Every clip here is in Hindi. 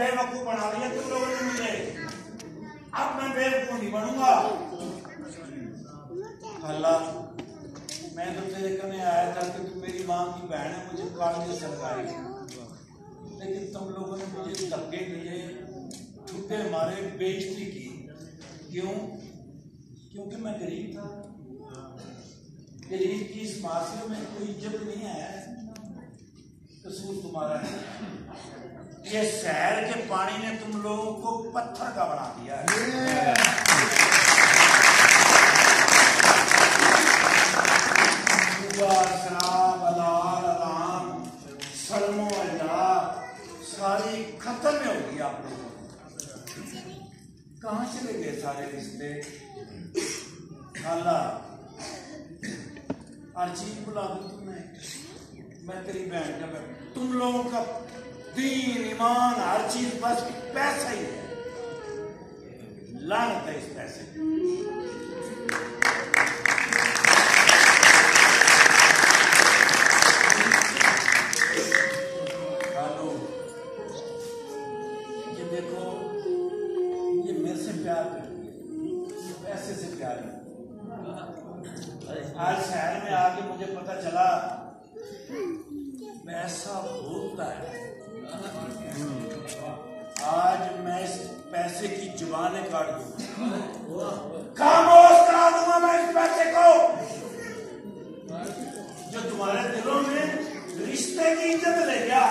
बेवकूफ बना दिया तुम लोगों ने मुझे। अब मैं बेवकूफ नहीं बनूंगा। अल्लाह, मैं तो तेरे कने आया था कि तू मेरी माँ की बहन है, मुझे कागज सरकारी, लेकिन तुम लोगों ने मुझे धक्के दिए, झूठे मारे, बेइज्जती की। क्यों? क्योंकि मैं गरीब था। गरीब की इस माशरे में कोई इज्जत नहीं है। कसूर तुम्हारा है। ये शहर के पानी ने तुम लोगों को पत्थर का बना दिया है। शराब, अलाल, अलाम, सलमो अल्लाह सारी खत्म हो गई आप लोगों को। कहाँ चले गए सारे रिश्ते? अल्लाह, हर चीज बुला दो तुमने। मैं तेरी बहन का बहन, तुम लोगों का दीन, ईमान, हर चीज बस पैसा ही है। लानत है इस पैसे की। ये देखो, ये मेरे से प्यार करती है, पैसे से प्यार करती है। आज शहर में आके मुझे पता चला पैसा भूलता है। आज मैं इस पैसे की जुबानें काट दूंगा, खामोश करा दूंगा मैं इस पैसे को, जो तुम्हारे दिलों में रिश्ते की इज्जत ले गया।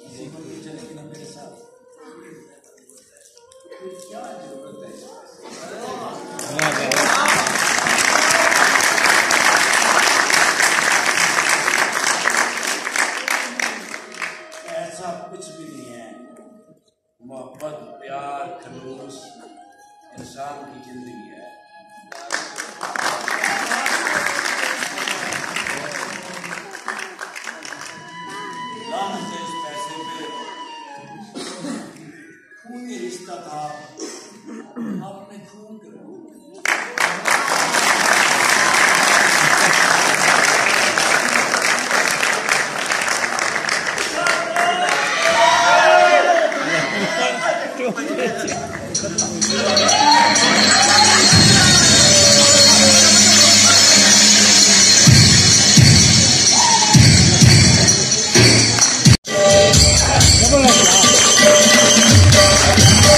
किसी को भी चलेगी ना मेरे साथ, क्या जरूरत है? ऐसा कुछ भी नहीं है। मोहब्बत, प्यार, खलूस इंसान की जिंदगी है। लानत है इस पैसे पे। खूनी रिश्ता था, आपने खून कर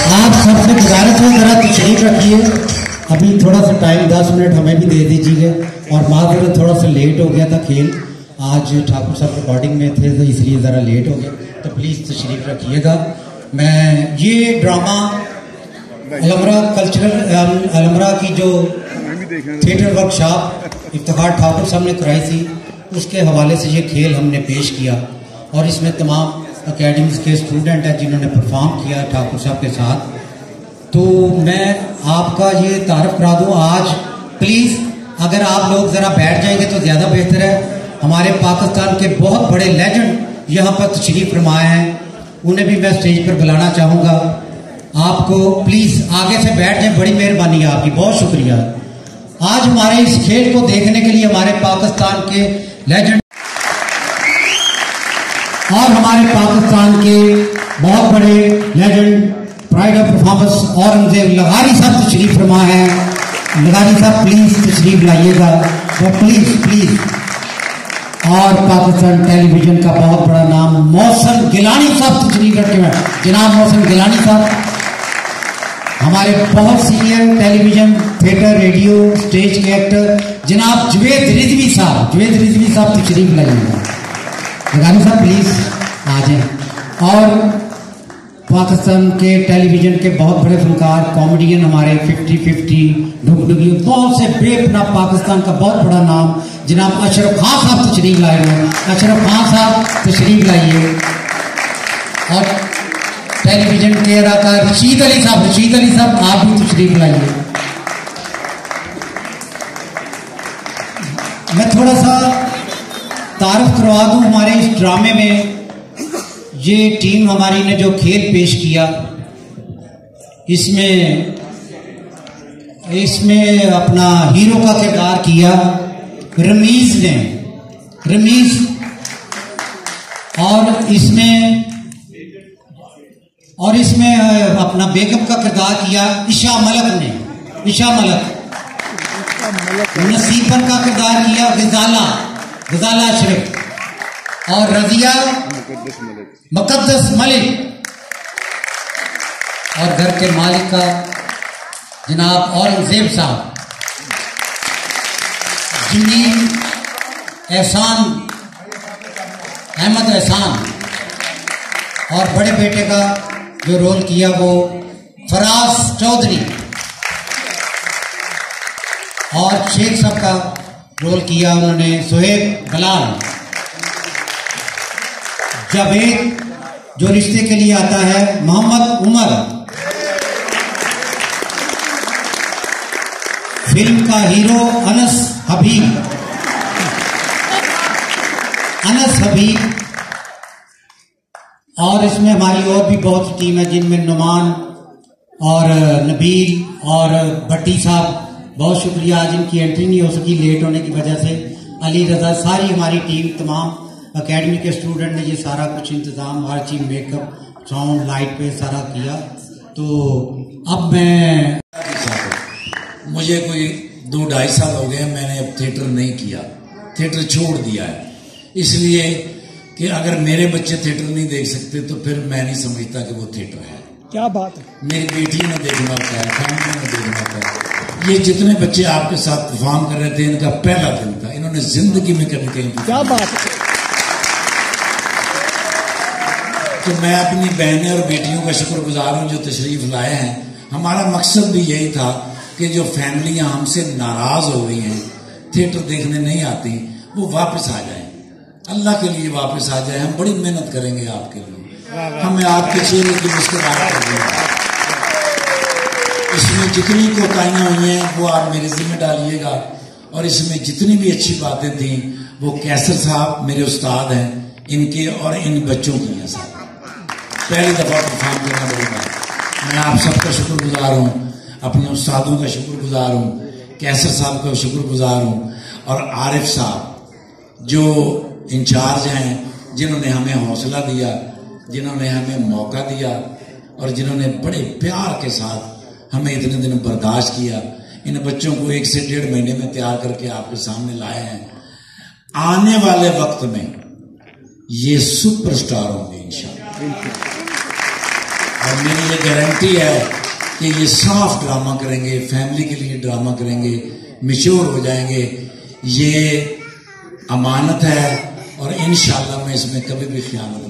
आप सबसे गुजारिश है जरा तशरीफ रखिए। अभी थोड़ा सा टाइम 10 मिनट हमें भी दे दीजिए। और माजरत थोड़ा सा लेट हो गया था खेल, आज ठाकुर साहब रिकॉर्डिंग में थे तो इसलिए ज़रा लेट हो गया, तो प्लीज़ तशरीफ रखिएगा। मैं ये ड्रामा अलमरा कल्चरल अलमरा की जो थिएटर वर्कशॉप इफ्तिखार ठाकुर साहब ने कराई थी, उसके हवाले से ये खेल हमने पेश किया। और इसमें तमाम अकेडमीज के स्टूडेंट हैं जिन्होंने परफॉर्म किया ठाकुर साहब के साथ। तो मैं आपका ये तारफ करा दूं आज। प्लीज़ अगर आप लोग ज़रा बैठ जाएंगे तो ज़्यादा बेहतर है। हमारे पाकिस्तान के बहुत बड़े लेजेंड यहाँ पर तशरीफ फरमाए हैं, उन्हें भी मैं स्टेज पर बुलाना चाहूँगा। आपको प्लीज़ आगे से बैठ जाए, बड़ी मेहरबानी है आपकी, बहुत शुक्रिया। आज हमारे इस खेल को देखने के लिए हमारे पाकिस्तान के लेजेंड और हमारे पाकिस्तान के बहुत बड़े legend pride of performance Aurangzeb लगारी साहब तशरीफ फरमा है। लगारी साहब प्लीज तशरीफ लाइएगा, तो प्लीज। और पाकिस्तान टेलीविजन का बहुत बड़ा नाम मोहसिन गिलानी साहब तशरीफ रखे हुए हैं। जनाब मोहसिन गिलानी साहब हमारे बहुत senior television, theatre, radio, stage के एक्टर। जनाब जुवेद रिजवी साहब तशरीफ लाइएगा। लगानी साहब प्लीज आ जाए। और पाकिस्तान के टेलीविजन के बहुत बड़े फनकार, कॉमेडियन हमारे 50-50, ढुकढुकी, बहुत से बेपना पाकिस्तान का बहुत बड़ा नाम जनाब अशरफ खान साहब तशरीफ लाए हैं। अशरफ खान साहब तशरीफ लाइए। और टेलीविजन के अदाकार रशीद अली साहब आप भी तशरीफ लाइए। मैं थोड़ा सा तारुफ करवा दूं हमारे इस ड्रामे में। ये टीम हमारी ने जो खेल पेश किया, इसमें अपना हीरो का किरदार किया रमीज ने। रमीज और इसमें अपना बेगम का किरदार किया ईशा मलक ने। ईशा मलक नसीबन का किरदार किया गजाला शरीफ और रजिया मुकद्दस मलिक और घर के मालिक का जनाब औरंगजेब साहब, जमीन अहमद एहसान और बड़े बेटे का जो रोल किया वो फराज चौधरी और शेख साहब का रोल किया उन्होंने सुहेब बलाल। जावेद जो रिश्ते के लिए आता है मोहम्मद उमर। फिल्म का हीरो अनस हबीब। और इसमें हमारी और भी बहुत सी टीम है जिनमें नुमान और नबील और भट्टी साहब, बहुत शुक्रिया। आज इनकी एंट्री नहीं हो सकी लेट होने की वजह से। अली रजा, सारी हमारी टीम, तमाम एकेडमी के स्टूडेंट ने ये सारा कुछ इंतजाम, हर चीज, मेकअप, साउंड, लाइट पे सारा किया। तो अब मुझे कोई 2-2.5 साल हो गए, मैंने अब थिएटर नहीं किया, थिएटर छोड़ दिया है। इसलिए कि अगर मेरे बच्चे थिएटर नहीं देख सकते तो फिर मैं नहीं समझता कि वो थिएटर है। क्या बात है। मेरी बेटी ने देखना होता है, फैमिली ने देखना होता है। ये जितने बच्चे आपके साथ परफॉर्म कर रहे थे, इनका पहला दिन था, इन्होंने जिंदगी में कभी कहीं। क्या बात है। तो मैं अपनी बहनें और बेटियों का शुक्रगुजार हूँ जो तशरीफ लाए हैं। हमारा मकसद भी यही था कि जो फैमिलियां हमसे नाराज हो गई हैं, थिएटर देखने नहीं आती, वो वापस आ जाएं, अल्लाह के लिए वापस आ जाए। हम बड़ी मेहनत करेंगे आपके लिए, हमें आपके चेहरे की मुस्कुराहट करनी है। इसमें जितनी कोताहियां हुई हैं वो आप मेरे जिम्मे डालिएगा, और इसमें जितनी भी अच्छी बातें थी वो कैसर साहब मेरे उस्ताद हैं, इनके और इन बच्चों की हैं साहब। पहली दफा परफॉर्म करना पड़ेगा। मैं आप सबका शुक्रगुजार हूँ, अपने उस्तादों का शुक्रगुजार हूँ, कैसर साहब का शुक्रगुजार हूँ, और आरिफ साहब जो इंचार्ज हैं, जिन्होंने हमें हौसला दिया, जिन्होंने हमें मौका दिया, और जिन्होंने बड़े प्यार के साथ हमें इतने दिन बर्दाश्त किया। इन बच्चों को 1 से 1.5 महीने में तैयार करके आपके सामने लाए हैं। आने वाले वक्त में ये सुपरस्टार होंगे इंशाअल्लाह, और मेरी ये गारंटी है कि ये साफ ड्रामा करेंगे, फैमिली के लिए ड्रामा करेंगे, मैच्योर हो जाएंगे। ये अमानत है और इंशाअल्लाह मैं इसमें कभी भी ख़यानत